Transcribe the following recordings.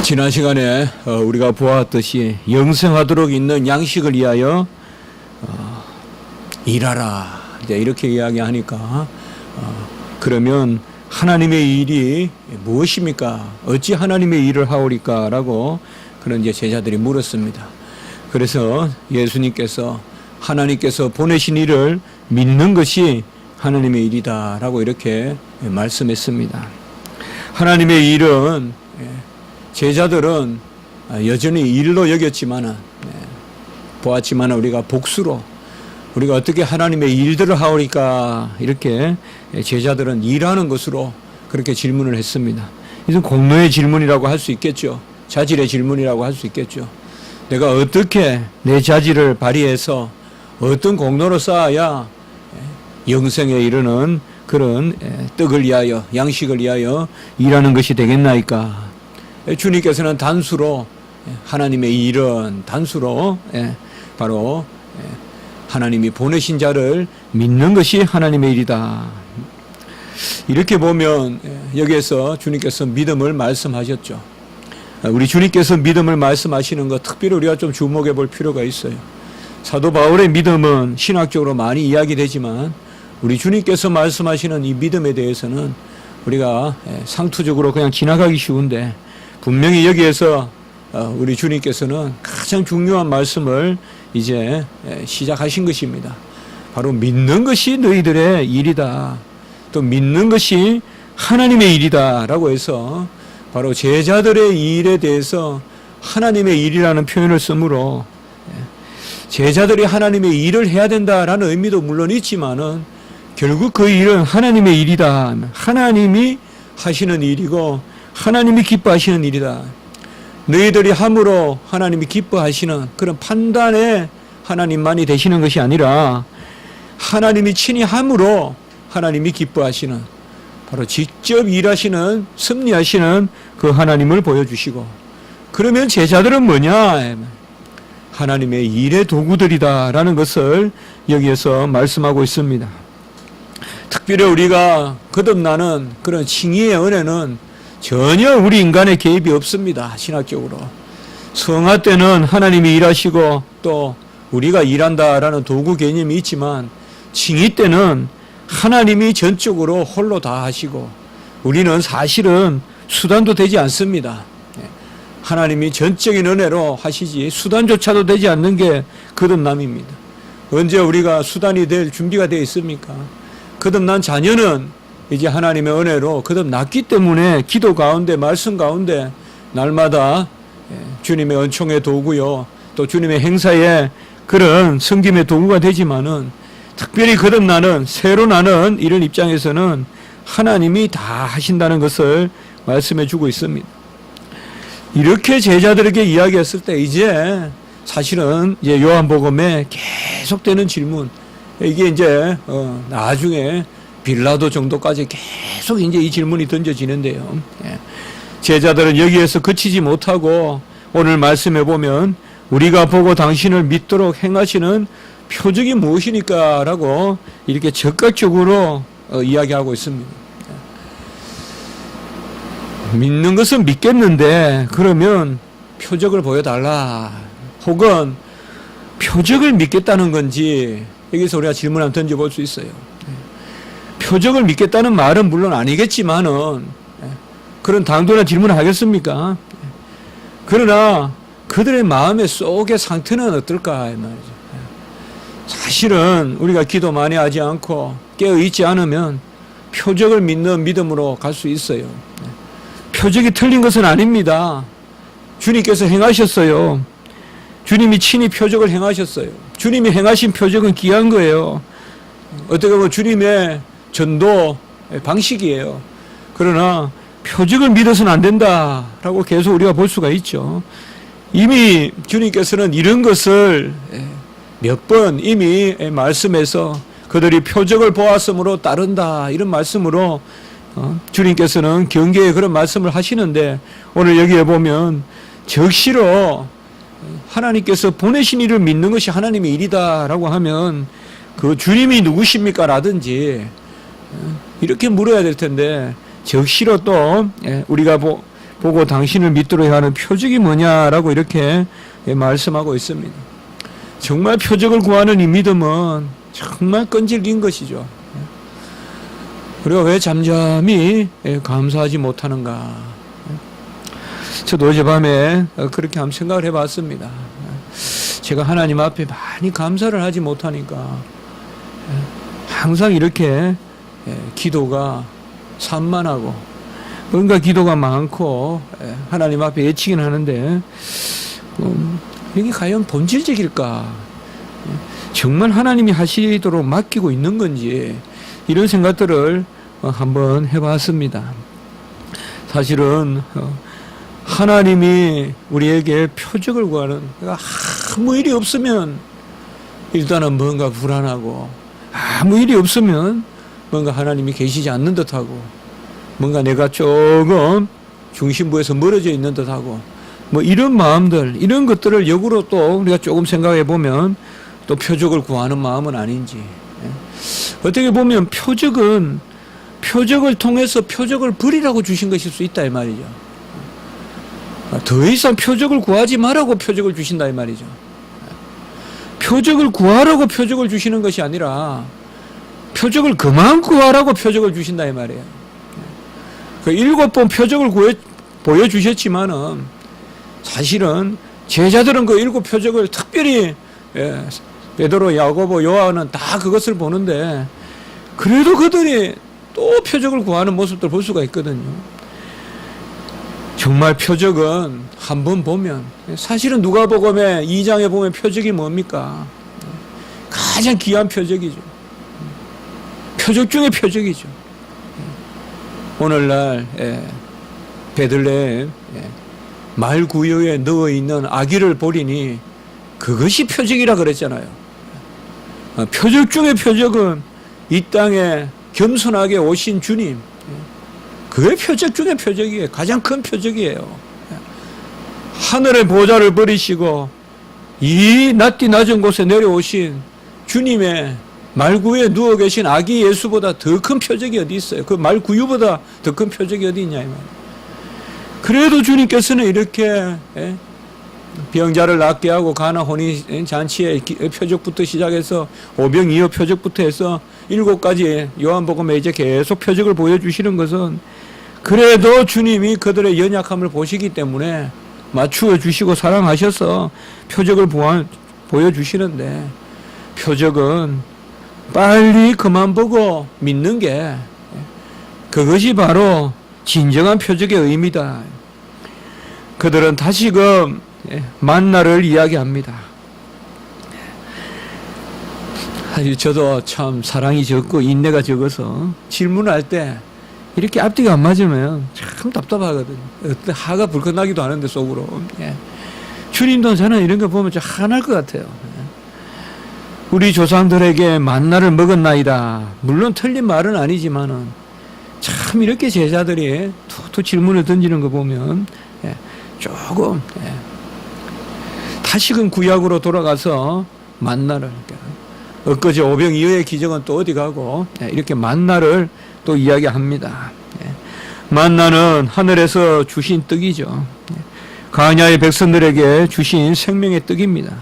지난 시간에 우리가 보았듯이 영생하도록 있는 양식을 위하여 일하라 이제 이렇게 이야기하니까 그러면 하나님의 일이 무엇입니까? 어찌 하나님의 일을 하오리까? 라고 그런 이제 제자들이 물었습니다. 그래서 예수님께서 하나님께서 보내신 일을 믿는 것이 하나님의 일이다 라고 이렇게 말씀했습니다. 하나님의 일은 제자들은 여전히 일로 여겼지만은 보았지만 우리가 복수로 우리가 어떻게 하나님의 일들을 하오리까 이렇게 제자들은 일하는 것으로 그렇게 질문을 했습니다. 이건 공로의 질문이라고 할 수 있겠죠. 자질의 질문이라고 할 수 있겠죠. 내가 어떻게 내 자질을 발휘해서 어떤 공로를 쌓아야 영생에 이르는 그런 떡을 위하여 양식을 위하여 일하는 것이 되겠나이까. 주님께서는 단수로 하나님의 일은 단수로 바로 하나님이 보내신 자를 믿는 것이 하나님의 일이다. 이렇게 보면 여기에서 주님께서 믿음을 말씀하셨죠. 우리 주님께서 믿음을 말씀하시는 것 특별히 우리가 좀 주목해 볼 필요가 있어요. 사도 바울의 믿음은 신학적으로 많이 이야기되지만 우리 주님께서 말씀하시는 이 믿음에 대해서는 우리가 상투적으로 그냥 지나가기 쉬운데 분명히 여기에서 우리 주님께서는 가장 중요한 말씀을 이제 시작하신 것입니다. 바로 믿는 것이 너희들의 일이다. 또 믿는 것이 하나님의 일이다 라고 해서 바로 제자들의 일에 대해서 하나님의 일이라는 표현을 쓰므로 제자들이 하나님의 일을 해야 된다라는 의미도 물론 있지만은 결국 그 일은 하나님의 일이다. 하나님이 하시는 일이고 하나님이 기뻐하시는 일이다. 너희들이 함으로 하나님이 기뻐하시는 그런 판단에 하나님만이 되시는 것이 아니라 하나님이 친히 함으로 하나님이 기뻐하시는 바로 직접 일하시는 섭리하시는 그 하나님을 보여주시고 그러면 제자들은 뭐냐? 하나님의 일의 도구들이다라는 것을 여기에서 말씀하고 있습니다. 특별히 우리가 거듭나는 그런 칭의의 은혜는 전혀 우리 인간의 개입이 없습니다. 신학적으로. 성화 때는 하나님이 일하시고 또 우리가 일한다라는 도구 개념이 있지만 칭의 때는 하나님이 전적으로 홀로 다 하시고 우리는 사실은 수단도 되지 않습니다. 하나님이 전적인 은혜로 하시지 수단조차도 되지 않는 게 거듭남입니다. 언제 우리가 수단이 될 준비가 되어 있습니까? 거듭난 자녀는 이제 하나님의 은혜로 거듭났기 때문에 기도 가운데 말씀 가운데 날마다 주님의 은총의 도구요 또 주님의 행사에 그런 섬김의 도구가 되지만은 특별히 거듭나는 새로 나는 이런 입장에서는 하나님이 다 하신다는 것을 말씀해 주고 있습니다. 이렇게 제자들에게 이야기했을 때 이제 사실은 이제 요한복음에 계속되는 질문 이게 이제 나중에 빌라도 정도까지 계속 이제 이 질문이 던져지는데요. 제자들은 여기에서 그치지 못하고 오늘 말씀해 보면 우리가 보고 당신을 믿도록 행하시는 표적이 무엇이니까 라고 이렇게 적극적으로 이야기하고 있습니다. 믿는 것은 믿겠는데 그러면 표적을 보여달라 혹은 표적을 믿겠다는 건지 여기서 우리가 질문 한번 던져볼 수 있어요. 표적을 믿겠다는 말은 물론 아니겠지만은 그런 당돌한 질문을 하겠습니까? 그러나 그들의 마음의 속의 상태는 어떨까 이 말이죠. 사실은 우리가 기도 많이 하지 않고 깨어있지 않으면 표적을 믿는 믿음으로 갈 수 있어요. 표적이 틀린 것은 아닙니다. 주님께서 행하셨어요. 주님이 친히 표적을 행하셨어요. 주님이 행하신 표적은 귀한 거예요. 어떻게 보면 주님의 전도 방식이에요. 그러나 표적을 믿어서는 안 된다라고 계속 우리가 볼 수가 있죠. 이미 주님께서는 이런 것을 몇 번 이미 말씀해서 그들이 표적을 보았으므로 따른다 이런 말씀으로 주님께서는 경계에 그런 말씀을 하시는데 오늘 여기에 보면 적시로 하나님께서 보내신 이를 믿는 것이 하나님의 일이다라고 하면 그 주님이 누구십니까? 라든지 이렇게 물어야 될 텐데 적시로 또 우리가 보고 당신을 믿도록 하는 표적이 뭐냐라고 이렇게 말씀하고 있습니다. 정말 표적을 구하는 이 믿음은 정말 끈질긴 것이죠. 우리가 왜 잠잠히 감사하지 못하는가? 저도 어젯밤에 그렇게 한번 생각을 해봤습니다. 제가 하나님 앞에 많이 감사를 하지 못하니까 항상 이렇게 기도가 산만하고 뭔가 기도가 많고 하나님 앞에 애치긴 하는데 이게 과연 본질적일까? 정말 하나님이 하시도록 맡기고 있는 건지 이런 생각들을 한번 해봤습니다. 사실은 하나님이 우리에게 표적을 구하는, 아무 일이 없으면 일단은 뭔가 불안하고, 아무 일이 없으면 뭔가 하나님이 계시지 않는 듯하고, 뭔가 내가 조금 중심부에서 멀어져 있는 듯하고, 뭐 이런 마음들, 이런 것들을 역으로 또 우리가 조금 생각해 보면 또 표적을 구하는 마음은 아닌지. 어떻게 보면 표적을 통해서 표적을 버리라고 주신 것일 수 있다 이 말이죠. 더 이상 표적을 구하지 말라고 표적을 주신다 이 말이죠. 표적을 구하라고 표적을 주시는 것이 아니라 표적을 그만 구하라고 표적을 주신다 이 말이에요. 그 7번 표적을 보여주셨지만은 사실은 제자들은 그 7 표적을 특별히 베드로, 야고보, 요한은 다 그것을 보는데 그래도 그들이 또 표적을 구하는 모습들 볼 수가 있거든요. 정말 표적은 한번 보면 사실은 누가복음의 2장에 보면 표적이 뭡니까? 가장 귀한 표적이죠. 표적 중에 표적이죠. 오늘날 베들레헴 말 구유에 누워 있는 아기를 보리니 그것이 표적이라 그랬잖아요. 표적 중에 표적은 이 땅에 겸손하게 오신 주님, 그게 표적 중에 표적이에요. 가장 큰 표적이에요. 하늘의 보좌를 버리시고 이 낮디 낮은 곳에 내려오신 주님의 말구유에 누워 계신 아기 예수보다 더 큰 표적이 어디 있어요? 그 말구유보다 더 큰 표적이 어디 있냐 이 말이에요. 그래도 주님께서는 이렇게 병자를 낫게 하고 가나 혼인잔치의 표적부터 시작해서 오병이어 표적부터 해서 7가지 요한복음에 이제 계속 표적을 보여주시는 것은 그래도 주님이 그들의 연약함을 보시기 때문에 맞추어 주시고 사랑하셔서 표적을 보여주시는데 표적은 빨리 그만 보고 믿는 게 그것이 바로 진정한 표적의 의미다. 그들은 다시금 만나를 이야기합니다. 사실 저도 참 사랑이 적고 인내가 적어서 질문할 때 이렇게 앞뒤가 안 맞으면 참 답답하거든요. 어떤 화가 불끈 나기도 하는데 속으로. 주님도 저는 이런 거 보면 좀 화가 날 것 같아요. 우리 조상들에게 만나를 먹었나이다. 물론 틀린 말은 아니지만은 참 이렇게 제자들이 툭툭 질문을 던지는 거 보면 조금 다시금 구약으로 돌아가서 만나를 엊그제 오병이어의 기적은 또 어디 가고 이렇게 만나를 또 이야기합니다. 만나는 하늘에서 주신 떡이죠. 가냐의 백성들에게 주신 생명의 떡입니다.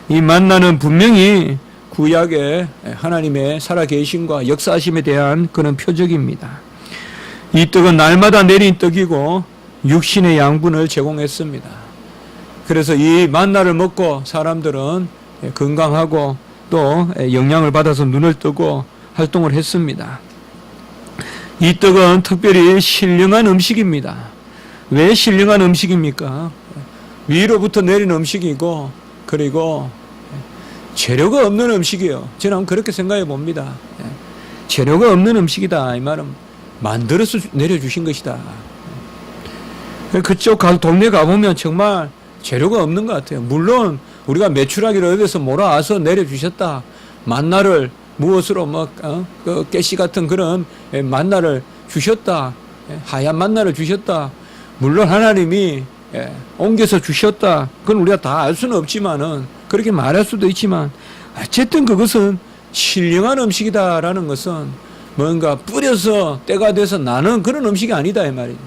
이 만나는 분명히 구약의 하나님의 살아계심과 역사하심에 대한 그런 표적입니다. 이 떡은 날마다 내린 떡이고 육신의 양분을 제공했습니다. 그래서 이 만나를 먹고 사람들은 건강하고 또 영양을 받아서 눈을 뜨고 활동을 했습니다. 이 떡은 특별히 신령한 음식입니다. 왜 신령한 음식입니까? 위로부터 내린 음식이고 그리고 재료가 없는 음식이에요. 저는 그렇게 생각해 봅니다. 재료가 없는 음식이다. 이 말은 만들어서 내려주신 것이다. 그쪽 동네 가보면 정말 재료가 없는 것 같아요. 물론 우리가 메추라기를 어디서 몰아와서 내려주셨다. 만나를 무엇으로 그 깨씨 같은 그런 만나를 주셨다. 하얀 만나를 주셨다. 물론 하나님이 옮겨서 주셨다. 그건 우리가 다 알 수는 없지만은 그렇게 말할 수도 있지만 어쨌든 그것은 신령한 음식이다라는 것은 뭔가 뿌려서 때가 돼서 나는 그런 음식이 아니다 이 말이에요.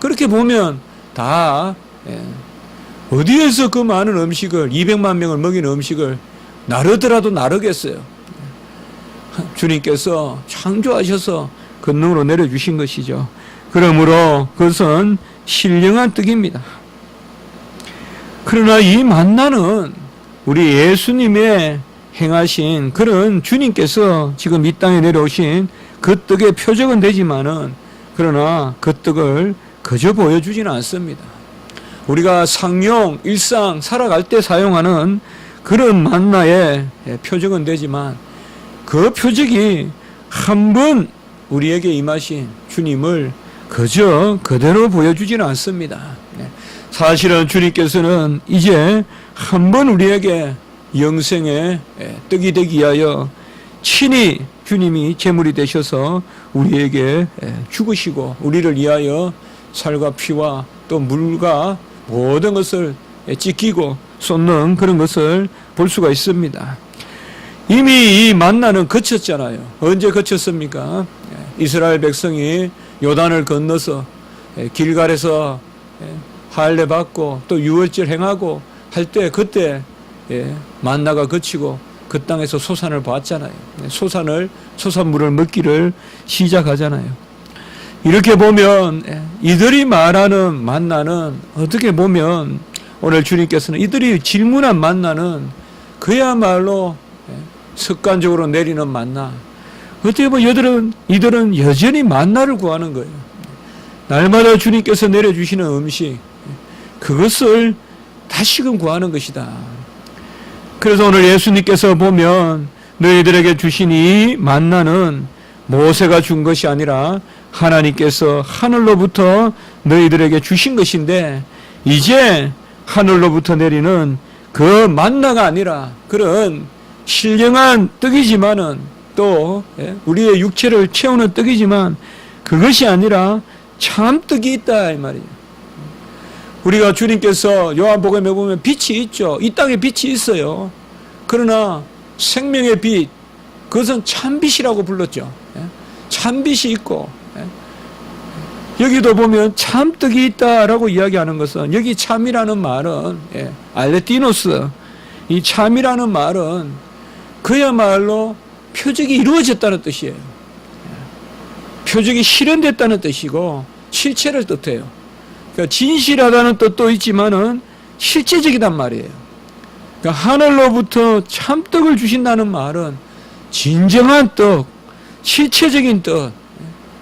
그렇게 보면 다 어디에서 그 많은 음식을 200만 명을 먹이는 음식을 나르더라도 나르겠어요. 주님께서 창조하셔서 권능으로 내려주신 것이죠. 그러므로 그것은 신령한 떡입니다. 그러나 이 만나는 우리 예수님의 행하신 그런 주님께서 지금 이 땅에 내려오신 그 떡의 표적은 되지만은 그러나 그 떡을 그저 보여주지는 않습니다. 우리가 상용, 일상 살아갈 때 사용하는 그런 만나의 표적은 되지만 그 표적이 한 번 우리에게 임하신 주님을 그저 그대로 보여주지는 않습니다. 사실은 주님께서는 이제 한 번 우리에게 영생의 떡이 되기 위하여 친히 주님이 제물이 되셔서 우리에게 죽으시고 우리를 위하여 살과 피와 또 물과 모든 것을 찢기고 쏟는 그런 것을 볼 수가 있습니다. 이미 이 만나는 거쳤잖아요. 언제 거쳤습니까? 이스라엘 백성이 요단을 건너서 길갈에서 할례 받고 또 유월절 행하고 할 때 그때 만나가 거치고 그 땅에서 소산을 봤잖아요. 소산물을 먹기를 시작하잖아요. 이렇게 보면 이들이 말하는 만나는 어떻게 보면 오늘 주님께서는 이들이 질문한 만나는 그야말로 습관적으로 내리는 만나. 어떻게 보면 이들은 여전히 만나를 구하는 거예요. 날마다 주님께서 내려주시는 음식, 그것을 다시금 구하는 것이다. 그래서 오늘 예수님께서 보면 너희들에게 주신 이 만나는 모세가 준 것이 아니라 하나님께서 하늘로부터 너희들에게 주신 것인데 이제 하늘로부터 내리는 그 만나가 아니라 그런 신령한 떡이지만은 또 우리의 육체를 채우는 떡이지만 그것이 아니라 참 떡이 있다 이 말이에요. 우리가 주님께서 요한복음에 보면 빛이 있죠. 이 땅에 빛이 있어요. 그러나 생명의 빛, 그것은 참빛이라고 불렀죠. 참빛이 있고 여기도 보면 참떡이 있다라고 이야기하는 것은 여기 참이라는 말은 알레티노스, 이 참이라는 말은 그야말로 표적이 이루어졌다는 뜻이에요. 표적이 실현됐다는 뜻이고 실체를 뜻해요. 그러니까 진실하다는 뜻도 있지만은 실제적이단 말이에요. 그러니까 하늘로부터 참떡을 주신다는 말은 진정한 떡, 실체적인 떡,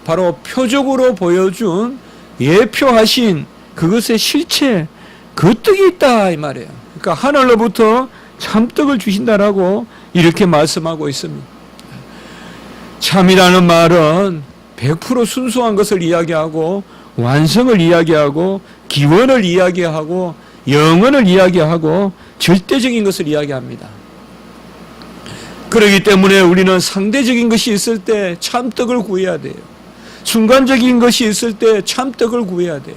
바로 표적으로 보여준 예표하신 그것의 실체, 그 떡이 있다 이 말이에요. 그러니까 하늘로부터 참떡을 주신다라고 이렇게 말씀하고 있습니다. 참이라는 말은 100% 순수한 것을 이야기하고 완성을 이야기하고 기원을 이야기하고 영원을 이야기하고 절대적인 것을 이야기합니다. 그렇기 때문에 우리는 상대적인 것이 있을 때 참떡을 구해야 돼요. 순간적인 것이 있을 때 참떡을 구해야 돼요.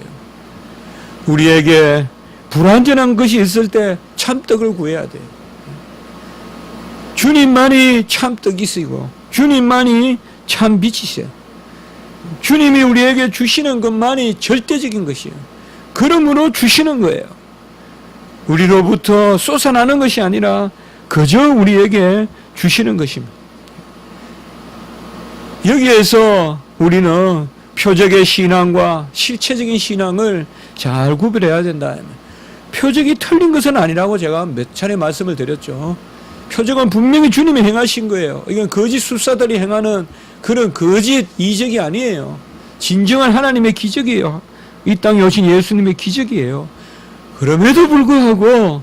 우리에게 불완전한 것이 있을 때 참떡을 구해야 돼요. 주님만이 참떡이시고 주님만이 참 빛이세요. 주님이 우리에게 주시는 것만이 절대적인 것이에요. 그러므로 주시는 거예요. 우리로부터 쏟아나는 것이 아니라 그저 우리에게 주시는 것입니다. 여기에서 우리는 표적의 신앙과 실체적인 신앙을 잘 구별해야 된다. 표적이 틀린 것은 아니라고 제가 몇 차례 말씀을 드렸죠. 표적은 분명히 주님이 행하신 거예요. 이건 거짓 술사들이 행하는 그런 거짓 이적이 아니에요. 진정한 하나님의 기적이에요. 이 땅에 오신 예수님의 기적이에요. 그럼에도 불구하고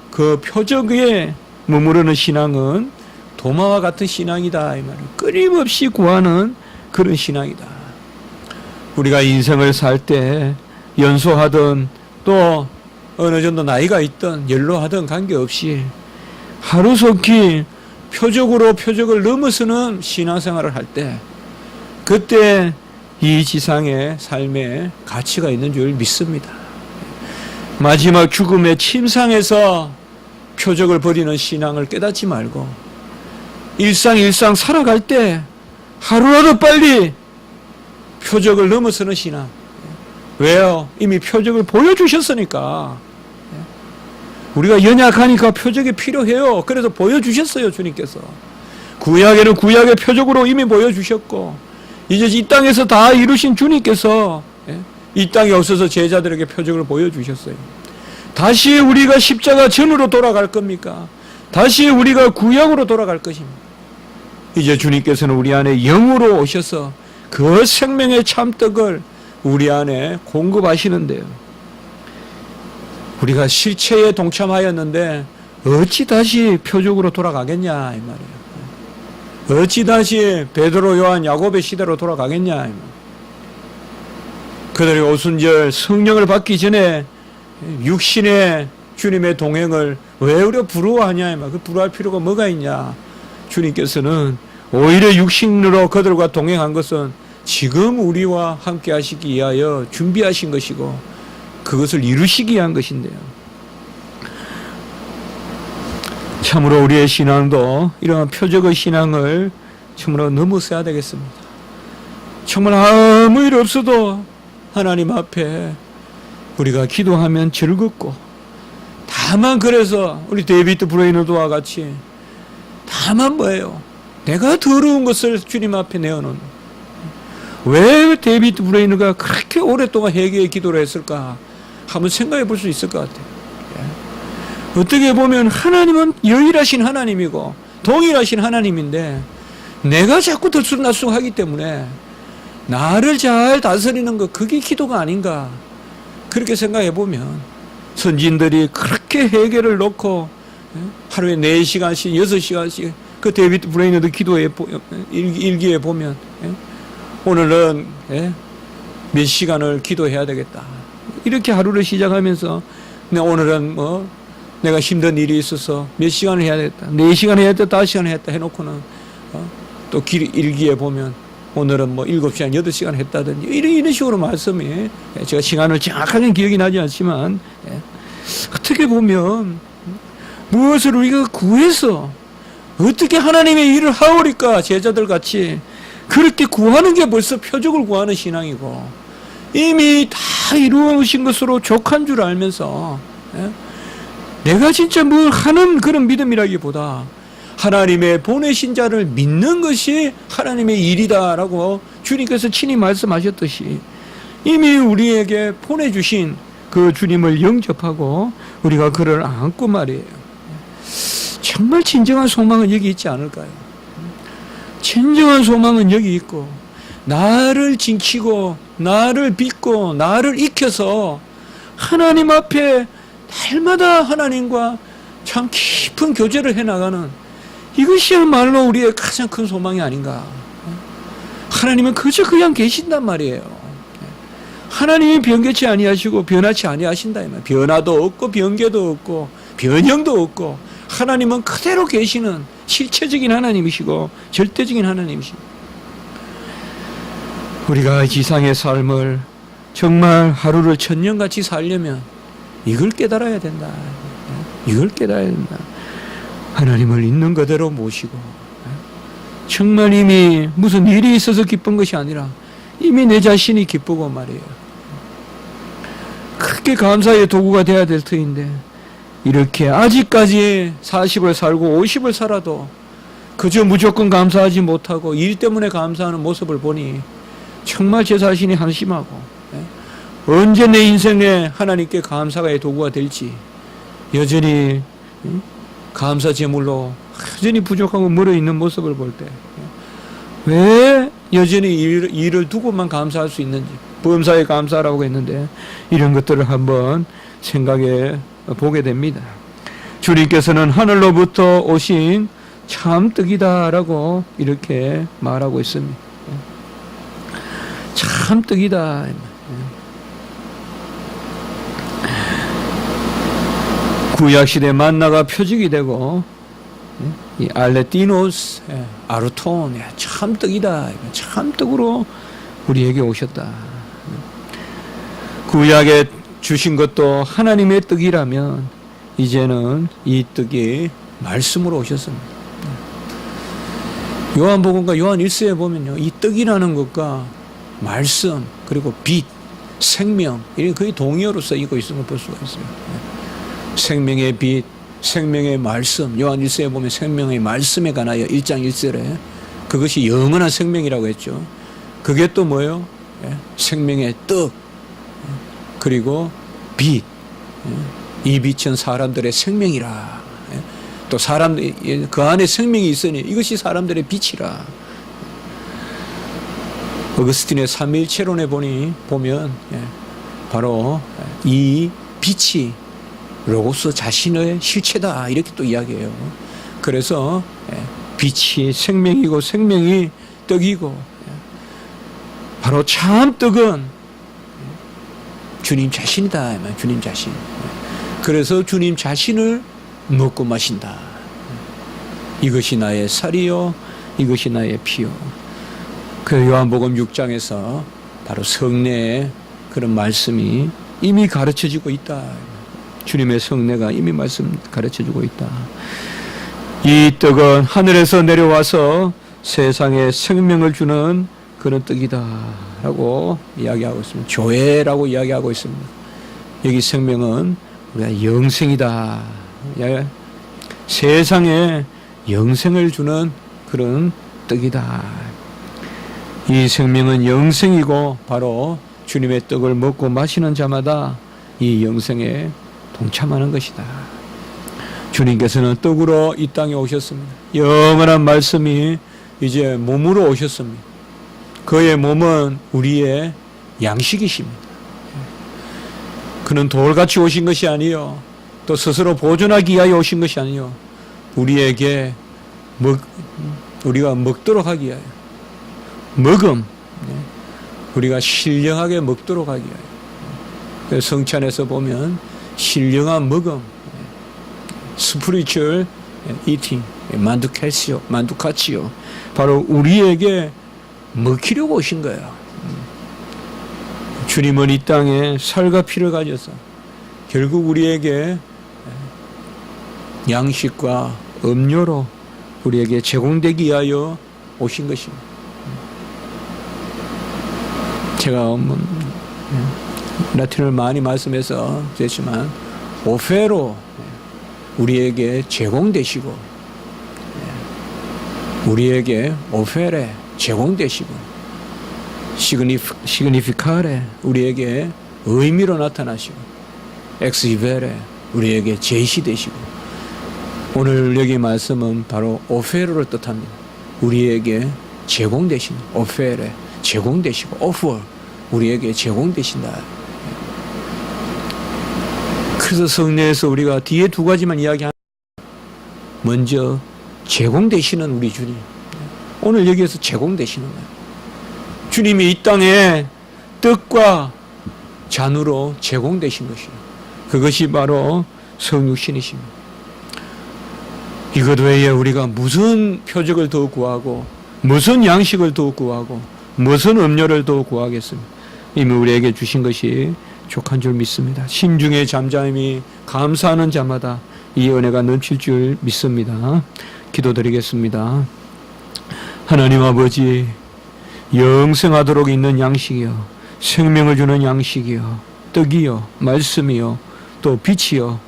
그 표적에 머무르는 신앙은 도마와 같은 신앙이다 이 말이에요. 끊임없이 구하는 그런 신앙이다. 우리가 인생을 살 때 연소하든 또 어느 정도 나이가 있든 연로하든 관계없이 하루속히 표적으로 표적을 넘어서는 신앙생활을 할 때 그때 이 지상의 삶에 가치가 있는 줄 믿습니다. 마지막 죽음의 침상에서 표적을 버리는 신앙을 깨닫지 말고 일상 살아갈 때 하루라도 빨리 표적을 넘어서는 신앙. 왜요? 이미 표적을 보여주셨으니까. 우리가 연약하니까 표적이 필요해요. 그래서 보여주셨어요, 주님께서. 구약에는 구약의 표적으로 이미 보여주셨고, 이제 이 땅에서 다 이루신 주님께서 이 땅에 없어서 제자들에게 표적을 보여주셨어요. 다시 우리가 십자가 전으로 돌아갈 겁니까? 다시 우리가 구약으로 돌아갈 것입니다. 이제 주님께서는 우리 안에 영으로 오셔서 그 생명의 참떡을 우리 안에 공급하시는데요. 우리가 실체에 동참하였는데 어찌 다시 표적으로 돌아가겠냐 이 말이에요. 어찌 다시 베드로, 요한, 야곱의 시대로 돌아가겠냐 이 말이에요. 그들이 오순절 성령을 받기 전에 육신의 주님의 동행을 왜 우리가 부러워하냐 이 말이에요. 그 부러워할 필요가 뭐가 있냐. 주님께서는 오히려 육신으로 그들과 동행한 것은 지금 우리와 함께 하시기 위하여 준비하신 것이고 그것을 이루시기 위한 것인데요. 참으로 우리의 신앙도 이러한 표적의 신앙을 참으로 넘어서야 되겠습니다. 정말 아무 일 없어도 하나님 앞에 우리가 기도하면 즐겁고, 다만 그래서 우리 데이비드 브레이너드와 같이 다만 뭐예요? 내가 더러운 것을 주님 앞에 내어놓는. 왜 데이비드 브레이너가 그렇게 오랫동안 회개의 기도를 했을까? 한번 생각해 볼 수 있을 것 같아요. 어떻게 보면 하나님은 유일하신 하나님이고 동일하신 하나님인데 내가 자꾸 들쑥날쑥하기 때문에 나를 잘 다스리는 것, 그게 기도가 아닌가, 그렇게 생각해 보면 선진들이 그렇게 회개를 놓고 하루에 4시간씩 6시간씩 그 데이비드 브레이너드 기도에 일기에 보면 오늘은 몇 시간을 기도해야 되겠다, 이렇게 하루를 시작하면서 오늘은 내가 힘든 일이 있어서 몇 시간을 해야 되겠다, 4시간 해야 됐다, 5시간 했다 해놓고는 또 일기에 보면 오늘은 7시간, 8시간 했다든지 이런 식으로 말씀이, 제가 시간을 정확하게 기억이 나지 않지만 어떻게 보면 무엇을 우리가 구해서 어떻게 하나님의 일을 하오리까, 제자들 같이 그렇게 구하는 게 벌써 표적을 구하는 신앙이고 이미 다 이루어진 것으로 족한 줄 알면서 내가 진짜 뭘 하는 그런 믿음이라기보다 하나님의 보내신 자를 믿는 것이 하나님의 일이다라고 주님께서 친히 말씀하셨듯이 이미 우리에게 보내주신 그 주님을 영접하고 우리가 그를 안고 말이에요. 정말 진정한 소망은 여기 있지 않을까요? 진정한 소망은 여기 있고, 나를 지키고 나를 믿고 나를 익혀서 하나님 앞에 날마다 하나님과 참 깊은 교제를 해나가는, 이것이야말로 우리의 가장 큰 소망이 아닌가. 하나님은 그저 그냥 계신단 말이에요. 하나님이 변개치 아니하시고 변하지 아니하신다. 변화도 없고 변개도 없고 변형도 없고 하나님은 그대로 계시는 실체적인 하나님이시고 절대적인 하나님이시고, 우리가 지상의 삶을 정말 하루를 천년같이 살려면 이걸 깨달아야 된다. 이걸 깨달아야 된다. 하나님을 있는 그대로 모시고, 정말 이미 무슨 일이 있어서 기쁜 것이 아니라 이미 내 자신이 기쁘고 말이에요. 그렇게 감사의 도구가 돼야 될 터인데, 이렇게 아직까지 40을 살고 50을 살아도 그저 무조건 감사하지 못하고 일 때문에 감사하는 모습을 보니 정말 제 자신이 한심하고, 언제 내 인생에 하나님께 감사의 도구가 될지 여전히 감사 제물로 여전히 부족하고 멀어 있는 모습을 볼 때 왜 여전히 일을 두고만 감사할 수 있는지, 범사에 감사라고 했는데 이런 것들을 한번 생각해 보게 됩니다. 주님께서는 하늘로부터 오신 참떡이다라고 이렇게 말하고 있습니다. 참떡이다. 구약시대 만나가 표적이 되고, 이 알레티노스, 아르톤, 참떡이다. 참떡으로 우리에게 오셨다. 구약에 주신 것도 하나님의 떡이라면 이제는 이 떡이 말씀으로 오셨습니다. 요한복음과 요한 1서에 보면요, 이 떡이라는 것과 말씀 그리고 빛, 생명, 이게 거의 동의어로 쓰이고 있는 걸 볼 수가 있어요. 생명의 빛, 생명의 말씀, 요한 1서에 보면 생명의 말씀에 관하여 1장 1절에 그것이 영원한 생명이라고 했죠. 그게 또 뭐예요? 생명의 떡, 그리고 빛. 이 빛은 사람들의 생명이라. 또 그 안에 생명이 있으니 이것이 사람들의 빛이라. 어거스틴의 삼위일체론에 보면 바로 이 빛이 로고스 자신의 실체다 이렇게 또 이야기해요. 그래서 빛이 생명이고 생명이 떡이고 바로 참 떡은 주님 자신이다. 주님 자신. 그래서 주님 자신을 먹고 마신다. 이것이 나의 살이요, 이것이 나의 피요. 그 요한복음 6장에서 바로 성례의 그런 말씀이 이미 가르쳐지고 있다. 주님의 성례가 이미 말씀 가르쳐주고 있다. 이 떡은 하늘에서 내려와서 세상에 생명을 주는 그런 떡이다 라고 이야기하고 있습니다. 조회라고 이야기하고 있습니다. 여기 생명은 우리가 영생이다. 세상에 영생을 주는 그런 떡이다. 이 생명은 영생이고 바로 주님의 떡을 먹고 마시는 자마다 이 영생에 동참하는 것이다. 주님께서는 떡으로 이 땅에 오셨습니다. 영원한 말씀이 이제 몸으로 오셨습니다. 그의 몸은 우리의 양식이십니다. 그는 돌같이 오신 것이 아니요, 또 스스로 보존하기 위하여 오신 것이 아니요, 우리에게 우리가 먹도록 하기 위하여, 우리가 신령하게 먹도록 하기 위하여. 성찬에서 보면 신령한 먹음, spiritual eating, 만두카치요, 바로 우리에게 먹히려고 오신 거예요. 주님은 이 땅에 살과 피를 가져서 결국 우리에게 양식과 음료로 우리에게 제공되기 위하여 오신 것입니다. 제가 라틴어를 많이 말씀해서 그랬지만 오페로 우리에게 제공되시고, 우리에게 오페레 제공되시고, 시그니피카레 우리에게 의미로 나타나시고, 엑스이베레 우리에게 제시되시고, 오늘 여기 말씀은 바로 오페르를 뜻합니다. 우리에게 제공되신 오페레, 제공되시고, 오퍼 우리에게 제공되신다. 그래서 성례에서 우리가 뒤에 두 가지만 이야기합니다. 먼저 제공되시는 우리 주님, 오늘 여기에서 제공되시는 거예요. 주님이 이 땅에 떡과 잔으로 제공되신 것이요, 그것이 바로 성육신이십니다. 이것 외에 우리가 무슨 표적을 더 구하고, 무슨 양식을 더 구하고, 무슨 음료를 더 구하겠습니까? 이미 우리에게 주신 것이 족한 줄 믿습니다. 심중에 잠잠히 감사하는 자마다 이 은혜가 넘칠 줄 믿습니다. 기도드리겠습니다. 하나님 아버지, 영생하도록 있는 양식이요, 생명을 주는 양식이요, 떡이요, 말씀이요, 또 빛이요,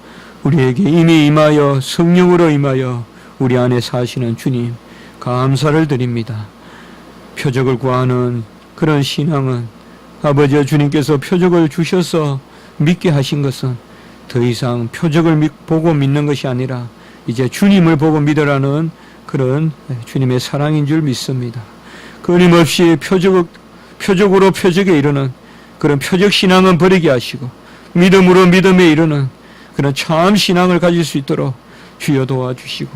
우리에게 이미 임하여 성령으로 임하여 우리 안에 사시는 주님, 감사를 드립니다. 표적을 구하는 그런 신앙은 아버지 주님께서 표적을 주셔서 믿게 하신 것은 더 이상 표적을 보고 믿는 것이 아니라 이제 주님을 보고 믿으라는 그런 주님의 사랑인 줄 믿습니다. 끊임없이 표적으로 표적에 이르는 그런 표적 신앙은 버리게 하시고, 믿음으로 믿음에 이르는 그런 참 신앙을 가질 수 있도록 주여 도와주시고,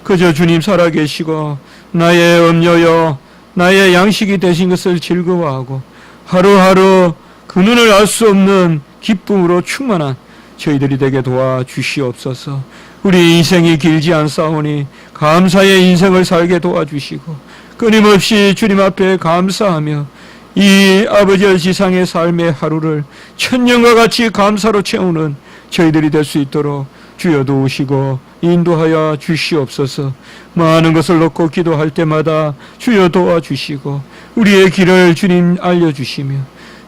그저 주님 살아계시고 나의 음료요, 나의 양식이 되신 것을 즐거워하고 하루하루 그 눈을 알 수 없는 기쁨으로 충만한 저희들이 되게 도와주시옵소서. 우리 인생이 길지 않사오니 감사의 인생을 살게 도와주시고, 끊임없이 주님 앞에 감사하며 이 아버지의 지상의 삶의 하루를 천년과 같이 감사로 채우는 저희들이 될 수 있도록 주여 도우시고 인도하여 주시옵소서. 많은 것을 놓고 기도할 때마다 주여 도와주시고 우리의 길을 주님 알려주시며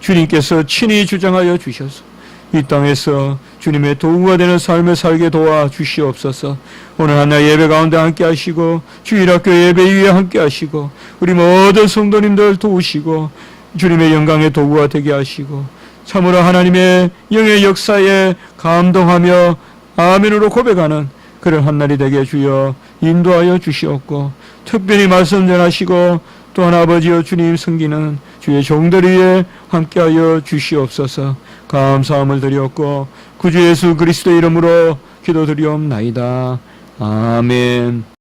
주님께서 친히 주장하여 주셔서 이 땅에서 주님의 도구가 되는 삶을 살게 도와 주시옵소서. 오늘 한날 예배 가운데 함께 하시고 주일학교 예배 위에 함께 하시고 우리 모든 성도님들 도우시고 주님의 영광의 도구가 되게 하시고 참으로 하나님의 영의 역사에 감동하며 아멘으로 고백하는 그런 한날이 되게 주여 인도하여 주시옵고 특별히 말씀 전하시고 또한 아버지여 주님 섬기는 주의 종들 위에 함께하여 주시옵소서. 감사함을 드렸고 구주 예수 그리스도의 이름으로 기도드리옵나이다. 아멘.